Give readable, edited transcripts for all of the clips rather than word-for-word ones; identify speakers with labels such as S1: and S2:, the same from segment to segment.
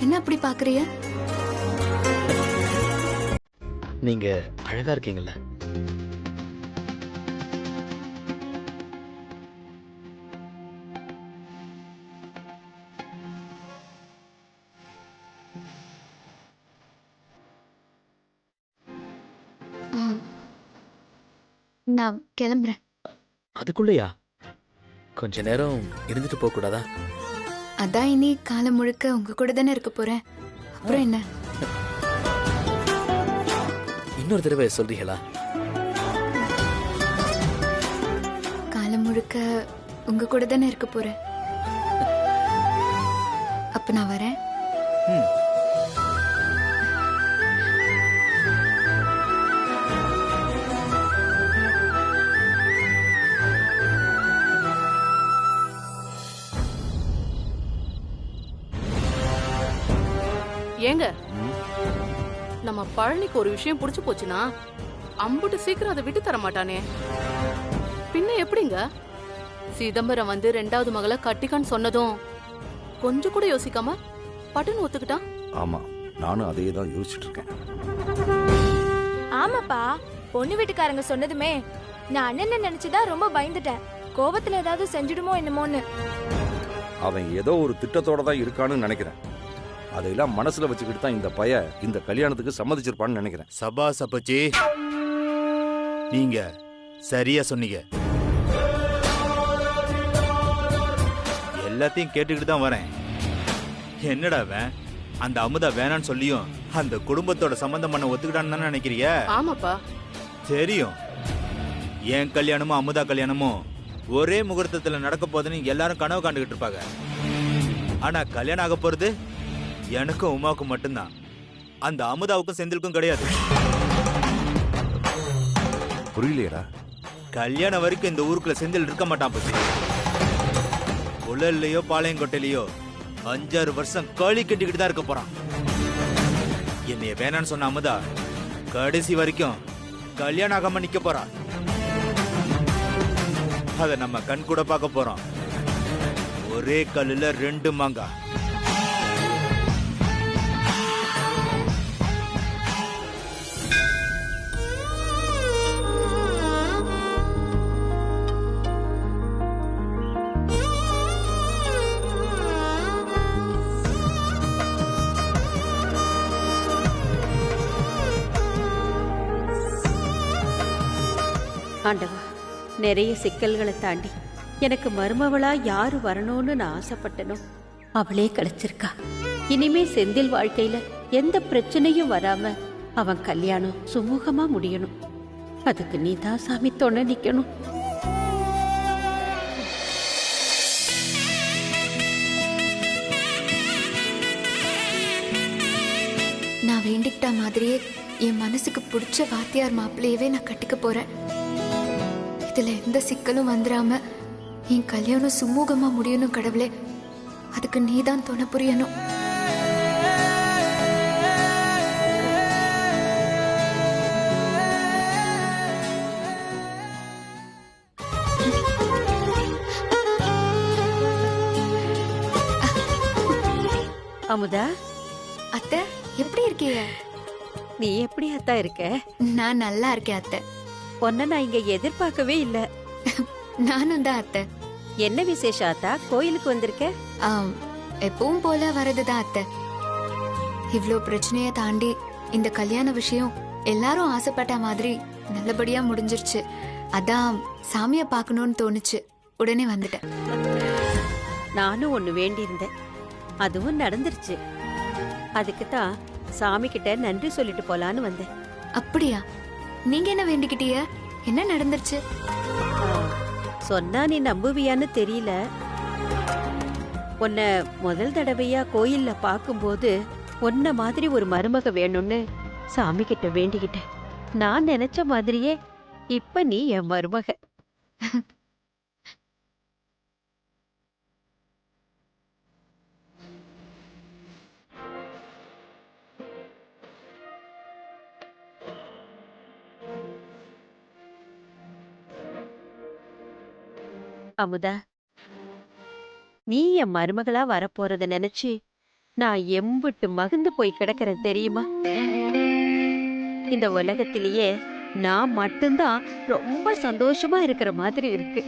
S1: என்ன அப்படி பாக்குறிய?
S2: நீங்க அழகா இருக்கீங்கல்ல.
S1: நான் கிளம்புறேன்.
S2: அதுக்குள்ளயா? கொஞ்ச நேரம் இருந்துட்டு போக கூடாதா?
S1: அதான் இனி காலம் முழுக்க உங்க கூட தானே இருக்க போறேன். அப்புறம் என்ன?
S2: இன்னொரு தடவை சொல்றீங்களா?
S1: காலம் முழுக்க உங்க கூட தானே இருக்க போறேன். அப்ப நான் வரேன்.
S3: ஏங்க, நம்ம பழனிக்கு ஒரு விஷயம் புடிச்சு போச்சுன்னா அம்புட்டு சீக்கிரம் அதை விட்டு தர மாட்டானே. பின்ன எப்படிங்க? சிதம்பரம் வந்து 2வது மகளை கட்டிக்கான்னு சொன்னதும் கொஞ்சம் கூட யோசிக்காம பட்டுன்னு ஒத்துக்கிட்டான்.
S4: ஆமா, நானும் அதே தான் யோசிச்சுட்டு இருக்கேன்.
S5: ஆமாப்பா, பொண்ணு வீட்டுக்காரங்க சொன்னதுமே நான் அண்ணன் நினைச்சுதான் ரொம்ப பயந்துட்டேன். கோபத்துல ஏதாவது செஞ்சிடுமோ என்னமோன்னு.
S4: அவன் ஏதோ ஒரு திட்டத்தோட தான் இருக்கான்னு நினைக்கிறேன். அதையெல்லாம் மனசுல வச்சுக்கிட்டு தான் இந்த பைய இந்த கல்யாணத்துக்கு சம்மதிச்சிருப்பான்னு நினைக்கிறேன்.
S6: சபாஸ் அப்பச்சி, நீங்க சரியா சொன்னீங்க. எல்லாத்தையும் கேட்டுக்கிட்டு தான் வரேன். என்னடா அவன் அந்த அமுதா வேணான்னு சொல்லியும் அந்த குடும்பத்தோட சம்பந்தம் பண்ண ஒத்துக்கிட்டான்னு தானே நினைக்கிறீங்க?
S3: ஆமாப்பா,
S6: தெரியும். என் கல்யாணமும் அமுதா கல்யாணமும் ஒரே முகூர்த்தத்துல நடக்க போதுன்னு எல்லாரும் கனவு காண்டுகிட்டு இருப்பாங்க. ஆனா கல்யாணம் ஆக போறது எனக்கும் உமாவுக்கும் மட்டும்தான். அந்த அமுதாவுக்கும் செந்திலுக்கும் கிடையாது.
S4: புரியலையடா?
S6: கல்யாணம் வரைக்கும் இந்த ஊருக்குள்ள செந்தில் இருக்க மாட்டான். பத்தி புழல்லையோ பாளையங்கோட்டையிலையோ 5-6 வருஷம் களி கட்டிக்கிட்டு தான் இருக்க போறான். என்னைய வேணான்னு சொன்ன அமுதா கடைசி வரைக்கும் கல்யாணம் ஆகாம நிக்க போறான். அத நம்ம கண் கூட பார்க்க போறோம். ஒரே கல்லுல 2 மாங்காய்.
S7: ஆண்டவா, நிறைய சிக்கல்களை தாண்டி எனக்கு மருமவளா யாரு வரணும்னு நான் ஆசைப்பட்டனோ அவளே கிடைச்சிருக்கா. இனிமே செந்தில் வாழ்க்கையில எந்த பிரச்சனையும் வராம அவன் கல்யாணம் சுமூகமா முடியணும். அதுக்கு நீதான் சாமி துணை நிக்கணும்.
S1: நான் வேண்டிக்கிட்ட மாதிரியே என் மனசுக்கு பிடிச்ச வாத்தியார் மாப்பிள்ளையவே நான் கட்டிக்க போறேன். இதுல எந்த சிக்கலும் வந்துடாம என் கல்யாணம் சுமூகமா முடியணும். கடவுளே, அதுக்கு நீதான் துணை புரியணும்.
S7: அமுதா,
S1: அத்தை எப்படி இருக்கீங்க?
S7: நீ எப்படி அத்தா இருக்க?
S1: நான் நல்லா இருக்கேன் அத்தை.
S7: பொன்ன நான் இங்க எதிர்பார்க்கவே இல்ல.
S1: நானும் தான் அத்தை.
S7: என்ன விசேஷம் ஆத்தா? கோயிலுக்கு வந்திருக்க?
S1: ஆம், எப்பவும் போல வரதுதான் அத்தை. இவ்ளோ பிரச்சனைய தாண்டி இந்த கல்யாண விஷயம் எல்லாரும் ஆசைப்பட்ட மாதிரி நல்லபடியா முடிஞ்சிருச்சு. அதான் சாமிய பார்க்கணும்னு தோணுச்சு, உடனே வந்துட்டேன்.
S7: நானும் ஒண்ணு வேண்டியிருந்தேன், அதுவும் நடந்துருச்சு. அதுக்கு தான் சாமி கிட்ட நன்றி சொல்லிட்டு போலான்னு வந்தேன்.
S1: அப்படியா? நீங்க என்ன வேண்டிக்கிட்டீங்க? என்ன நடந்துருச்சு?
S7: சொன்னா நீ நம்புவியான்னு தெரியல. உன்னை முதல் தடவையா கோயில்ல பார்க்கும்போது உன்ன மாதிரி ஒரு மருமக வேணும்னு சாமி கிட்ட வேண்டிக்கிட்டேன். நான் நினைச்ச மாதிரியே இப்ப நீ என் மருமக. அமுதா, நீ என் மருமகளா வரப்போறத நினைச்சு நான் எம்பிட்டு மகிழ்ந்து போய் கிடக்கிறேன் தெரியுமா? இந்த உலகத்திலேயே நான் மட்டும்தான் ரொம்ப சந்தோஷமா இருக்கிற மாதிரி இருக்கு.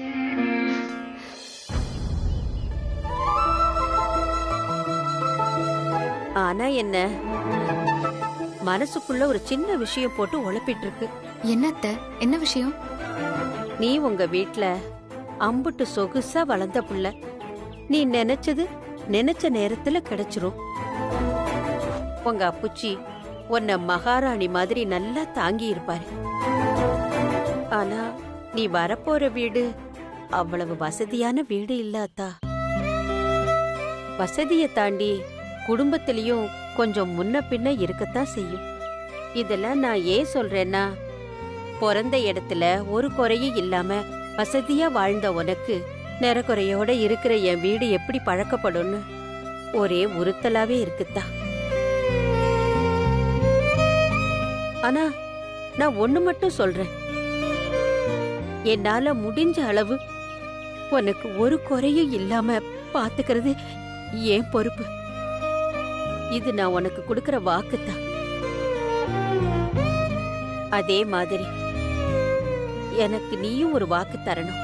S7: ஆனா என்ன, மனசுக்குள்ள ஒரு சின்ன விஷயம் போட்டு உழப்பிட்டு இருக்கு.
S1: என்னத்த? என்ன விஷயம்?
S7: நீ உங்க வீட்ல அம்புட்டு சொகுசா வளர்ந்த புள்ள. நீ நினைச்சது நினைச்ச நேரத்துல கிடைச்சிரும். உங்க அப்புச்சி உன்னை மகாராணி மாதிரி நல்லா தாங்கி இருப்பாரு. ஆனா நீ வரப்போற வீடு அவ்வளவு வசதியான வீடு இல்லாதா. வசதியை தாண்டி குடும்பத்திலயும் கொஞ்சம் முன்ன பின்ன இருக்கத்தான் செய்யும். இதெல்லாம் நான் ஏன் சொல்றேன்னா, பிறந்த இடத்துல ஒரு குறையும் இல்லாம வசதியா வாழ்ந்த உனக்கு நிறக்குறையோட இருக்கிற என் வீடு எப்படி பழக்கப்படும்னு ஒரே உறுத்தலாவே இருக்குதா. ஆனா நான் ஒண்ணு மட்டும் சொல்றேன், என்னால முடிஞ்ச அளவு உனக்கு ஒரு குறையும் இல்லாம பாத்துக்கிறது ஏன் பொறுப்பு. இது நான் உனக்கு கொடுக்கிற வாக்குத்தான். அதே மாதிரி எனக்கு நீயும் ஒரு வாக்கு தரணும்.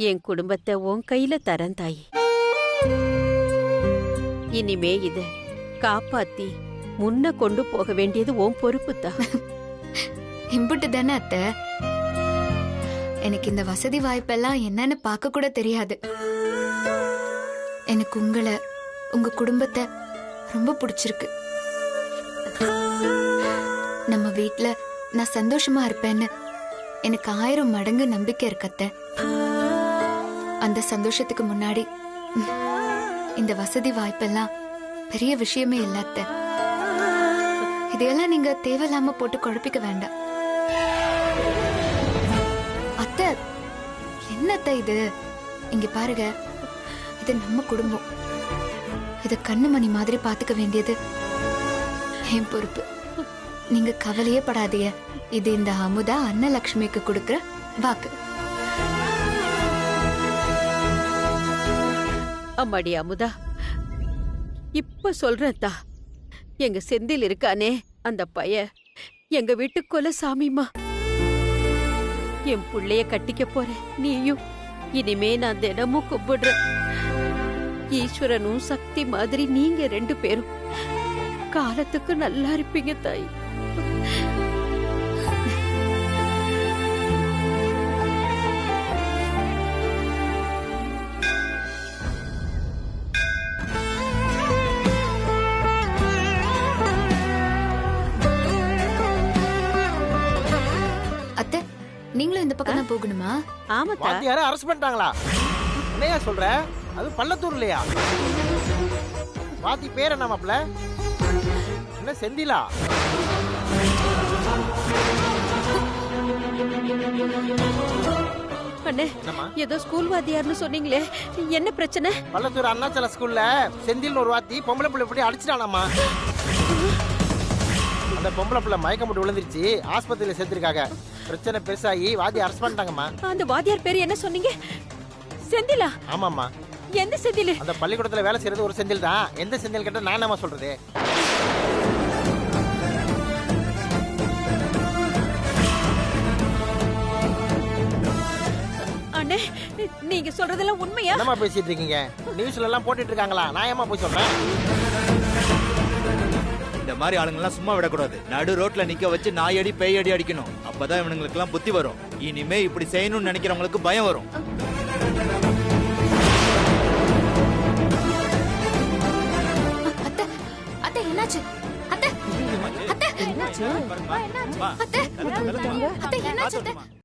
S7: என் குடும்பத்தை உன் கையில தரேன் தாயி. இனிமே இத காப்பாத்தி முன்ன கொண்டு போக வேண்டியது உன் பொறுப்பு தான்.
S1: இம்புட்டு தானே அத்தை. எனக்கு இந்த வசதி வாய்ப்பெல்லாம் என்னன்னு பார்க்க கூட தெரியாது. எனக்கு உங்களை, உங்க குடும்பத்தை ரொம்ப பிடிச்சிருக்கு. நம்ம வீட்ல நான் சந்தோஷமா இருப்பேன்னு எனக்கு 1000 மடங்கு நம்பிக்கை இருக்கத்த. அந்த சந்தோஷத்துக்கு முன்னாடி இந்த வசதி வாய்ப்பெல்லாம் பெரிய விஷயமே இல்லாத. இதையெல்லாம் நீங்க தேவையில்லாம போட்டு குழப்பிக்க வேண்டாம். அத்தை, என்னத்த இது? இங்க பாருங்க, இது நம்ம குடும்பம். இத கண்ணுமணி மாதிரி பாத்துக்க வேண்டியது என் பொறுப்பு. நீங்க கவலையே படாதீங்க. இது இந்த அமுதா அன்னலட்சுமிக்கு கொடுக்கிற வாக்கு.
S7: அம்மாடி அமுதா, இப்ப சொல்றதா, எங்க செந்தில் இருக்கானே அந்த பைய எங்க வீட்டு கொலை சாமிமா. என் புள்ளைய கட்டிக்க போற நீயும் இனிமே நான் தினமும் கும்பிடுறேன். ஈஸ்வரனும் சக்தி மாதிரி நீங்க 2 பேரும் காலத்துக்கு நல்லா இருப்பீங்க தாய்.
S1: அத்தை, நீங்களும் இந்த பக்கம் தான் போகணுமா?
S7: ஆமாத்தா.
S8: வாத்தியார அரெஸ்ட் பண்ணிட்டாங்களா? என்னையா சொல்ற? அது பள்ளத்தூர்லையா? வாத்தி பேர் என்ன மாப்ள? என்ன செந்திலா?
S7: அண்ணே, ஏதோ ஸ்கூல் வாத்தியார்னு சொன்னீங்களே, என்ன பிரச்சனை?
S8: பள்ளத்தூர் அண்ணாச்சல ஸ்கூல்ல செந்தில்னு ஒரு வாத்தி பொம்பளை பிள்ளை இப்படி அடிச்சிட்டானாமா. அந்த பொம்பளை பிள்ளை மயக்கம் போட்டு விழுந்துருச்சு, ஆஸ்பத்திரியில சேர்த்திருக்காங்க. பிரச்சனை பெருசாகி வாத்தி அரெஸ்ட் பண்ணிட்டாங்கம்மா.
S7: அந்த வாத்தியார் பேரு என்ன சொன்னீங்க? செந்திலா?
S8: ஆமாம்மா.
S7: எந்த செந்தில்?
S8: அந்த பள்ளிக்கூடத்துல வேலை செய்யறது ஒரு செந்தில் தான். எந்த செந்தில் கேட்ட நான் என்னமா சொல்றது?
S7: அண்ணே நீங்க சொல்றதெல்லாம் உண்மையா?
S8: என்னம்மா பேசிட்டு இருக்கீங்க? நியூஸ்ல எல்லாம் போட்டுட்டு இருக்காங்களா? நான் ஏமா போய் சொல்றேன்?
S6: இந்த மாதிரி ஆளுங்கெல்லாம் சும்மா விடக்கூடாது. நடு ரோட்ல நிக்க வச்சு நாயடி பேயடி அடிக்கணும். அப்பதான் இவனுங்களுக்கு எல்லாம் புத்தி வரும். இனிமே இப்படி செய்யணும்னு நினைக்கிறவங்களுக்கு பயம் வரும்.
S1: அத்தை அத்தை என்னாச்சு? அத்தை அத்தை
S6: என்னாச்சு?
S1: அத்தை அத்தை என்னாச்சு? அத்தை